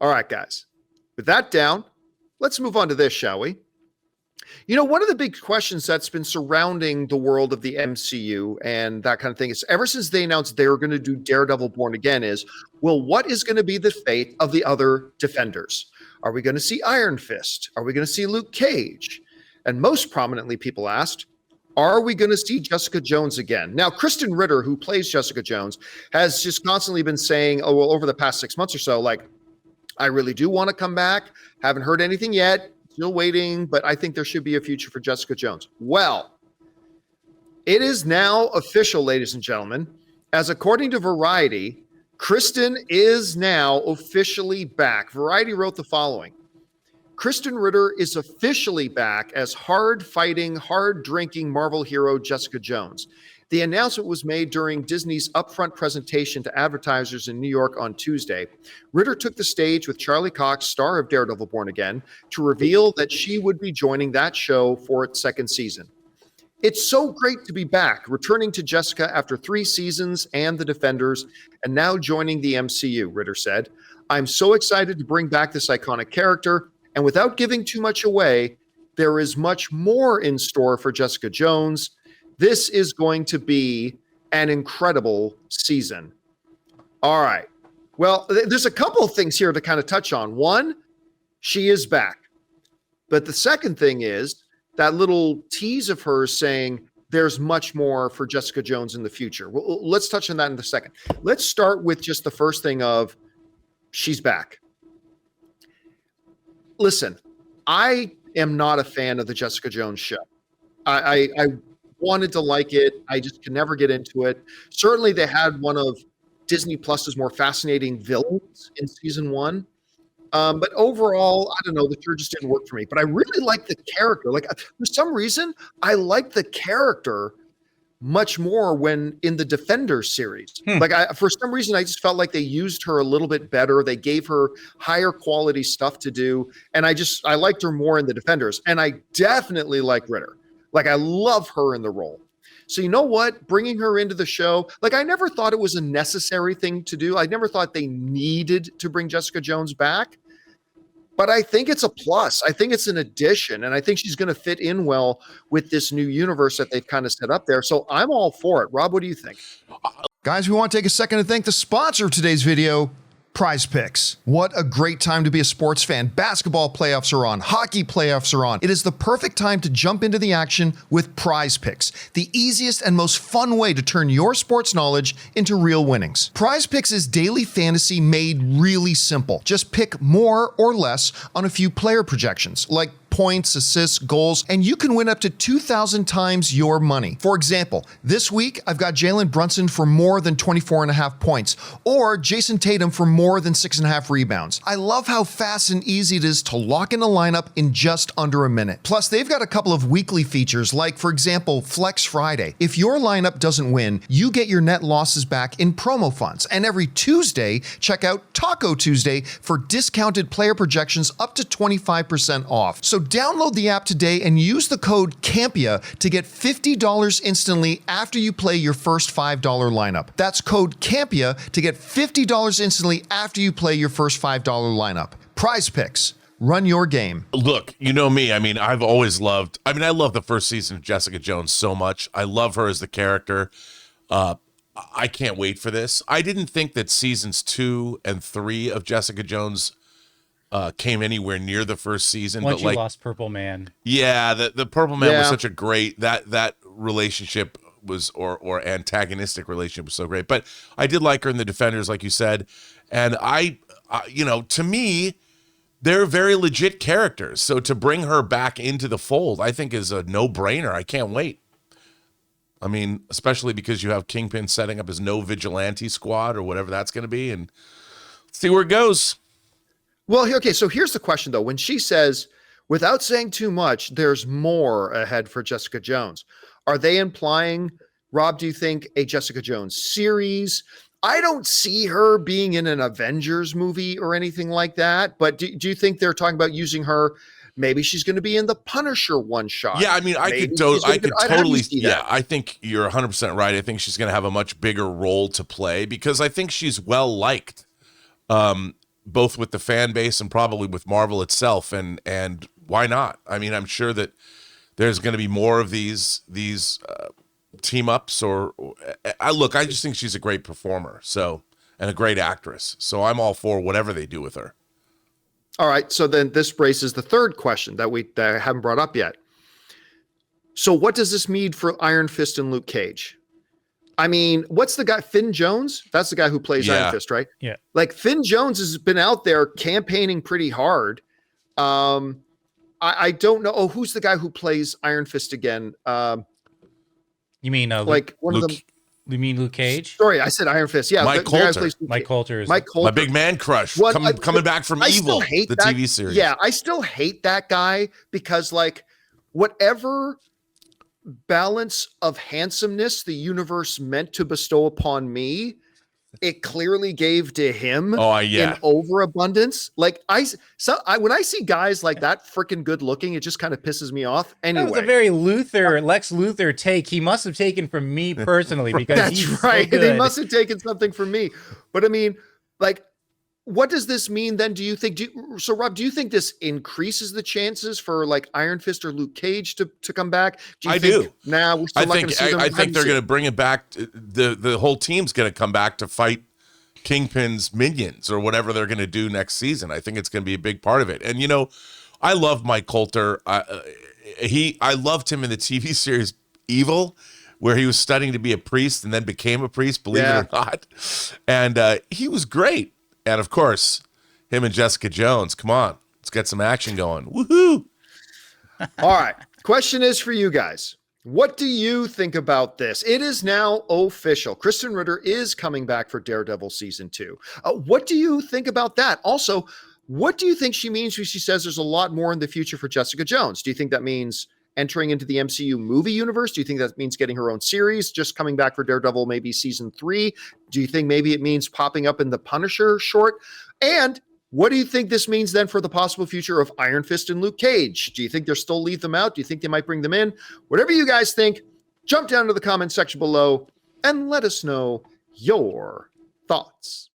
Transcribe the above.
All right, guys. With that down, let's move on to this, shall we? You know, one of the big questions that's been surrounding the world of the MCU and that kind of thing is ever since they announced they were going to do Daredevil Born Again is, well, what is going to be the fate of the other Defenders? Are we going to see Iron Fist? Are we going to see Luke Cage? And most prominently, people asked, are we going to see Jessica Jones again? Now, Krysten Ritter, who plays Jessica Jones, has just constantly been saying, oh, well, over the past 6 months or so, like, I really do want to come back. Haven't heard anything yet. Still waiting, but I think there should be a future for Jessica Jones. Well, it is now official, ladies and gentlemen, as according to Variety, Krysten is now officially back. Variety wrote the following. Krysten Ritter is officially back as hard-fighting, hard-drinking Marvel hero Jessica Jones. The announcement was made during Disney's upfront presentation to advertisers in New York on Tuesday. Ritter took the stage with Charlie Cox, star of Daredevil Born Again, to reveal that she would be joining that show for its second season. It's so great to be back, returning to Jessica after 3 seasons and The Defenders, and now joining the MCU, Ritter said. I'm so excited to bring back this iconic character, and without giving too much away, there is much more in store for Jessica Jones. This is going to be an incredible season. All right. Well, there's a couple of things here to kind of touch on. One, she is back. But the second thing is that little tease of hers saying there's much more for Jessica Jones in the future. Well, let's touch on that in a second. Let's start with just the first thing of she's back. Listen, I am not a fan of the Jessica Jones show. I wanted to like it. I just could never get into it. Certainly they had one of Disney Plus's more fascinating villains in season 1. But overall, I don't know, the show just didn't work for me. But I really like the character. Like, for some reason, I like the character much more when in the Defenders series. Like, for some reason, I just felt like they used her a little bit better. They gave her higher quality stuff to do. And I liked her more in the Defenders. And I definitely like Ritter. Like, I love her in the role. So you know what? Bringing her into the show, like, I never thought it was a necessary thing to do. I never thought they needed to bring Jessica Jones back. But I think it's a plus. I think it's an addition. And I think she's going to fit in well with this new universe that they've kind of set up there. So I'm all for it. Rob, what do you think? Guys, we want to take a second to thank the sponsor of today's video, PrizePicks. What a great time to be a sports fan. Basketball playoffs are on. Hockey playoffs are on. It is the perfect time to jump into the action with PrizePicks, the easiest and most fun way to turn your sports knowledge into real winnings. PrizePicks is daily fantasy made really simple. Just pick more or less on a few player projections, like points, assists, goals, and you can win up to 2,000 times your money. For example, this week, I've got Jalen Brunson for more than 24.5 points, or Jason Tatum for more than 6.5 rebounds. I love how fast and easy it is to lock in a lineup in just under a minute. Plus, they've got a couple of weekly features, like, for example, Flex Friday. If your lineup doesn't win, you get your net losses back in promo funds. And every Tuesday, check out Taco Tuesday for discounted player projections up to 25% off. So download the app today and use the code Campea to get $50 instantly after you play your first $5 lineup. That's code Campea to get $50 instantly after you play your first $5 lineup. PrizePicks. Run your game. Look, you know me. I mean, I love the first season of Jessica Jones so much. I love her as the character. I can't wait for this. I didn't think that seasons 2 and 3 of Jessica Jones came anywhere near the first season. Once but you lost Purple Man. Yeah, the Purple Man was such a great, that relationship was, or antagonistic relationship was so great. But I did like her in the Defenders, like you said. And I to me, they're very legit characters. So to bring her back into the fold, I think is a no-brainer. I can't wait. I mean, especially because you have Kingpin setting up his no vigilante squad or whatever that's going to be, and see where it goes. Well, okay, so here's the question, though. When she says, without saying too much, there's more ahead for Jessica Jones, are they implying, Rob, do you think a Jessica Jones series? I don't see her being in an Avengers movie or anything like that, but do you think they're talking about using her? Maybe she's going to be in the Punisher one shot. Yeah, I mean, I could totally. Yeah, I think you're 100% right. I think she's going to have a much bigger role to play because I think she's well liked. both with the fan base and probably with Marvel itself. And why not? I mean, I'm sure that there's going to be more of these team ups. I just think she's a great performer. And a great actress. So I'm all for whatever they do with her. All right. So then this raises the third question that I haven't brought up yet. So what does this mean for Iron Fist and Luke Cage? I mean, what's the guy, Finn Jones? That's the guy who plays Iron Fist, right? Yeah. Like Finn Jones has been out there campaigning pretty hard. I don't know. Oh, who's the guy who plays Iron Fist again? You mean like one Luke, of them? You mean Luke Cage? Sorry, I said Iron Fist. Yeah, Mike Coulter. Mike Coulter is Mike Coulter. My big man crush. Coming back from Evil, the TV series. Yeah, I still hate that guy because, like, whatever balance of handsomeness the universe meant to bestow upon me, it clearly gave to him in overabundance. Like when I see guys like that freaking good looking, it just kind of pisses me off. Anyway, that was a very Lex Luthor take. He must have taken from me personally because that's right. They must have taken something from me. But I mean, like, what does this mean then? Do you think? So Rob, do you think this increases the chances for like Iron Fist or Luke Cage to come back? I do. Nah, we're still not going to see them. I think they're going to bring it back. The whole team's going to come back to fight Kingpin's minions or whatever they're going to do next season. I think it's going to be a big part of it. And I love Mike Coulter. I loved him in the TV series Evil, where he was studying to be a priest and then became a priest, believe it or not. And he was great. And of course, him and Jessica Jones. Come on, let's get some action going. Woohoo! All right. Question is for you guys. What do you think about this? It is now official. Krysten Ritter is coming back for Daredevil season 2. What do you think about that? Also, what do you think she means when she says there's a lot more in the future for Jessica Jones? Do you think that means entering into the MCU movie universe? Do you think that means getting her own series, just coming back for Daredevil, maybe season 3? Do you think maybe it means popping up in the Punisher short? And what do you think this means then for the possible future of Iron Fist and Luke Cage? Do you think they'll still leave them out? Do you think they might bring them in? Whatever you guys think, jump down to the comment section below and let us know your thoughts.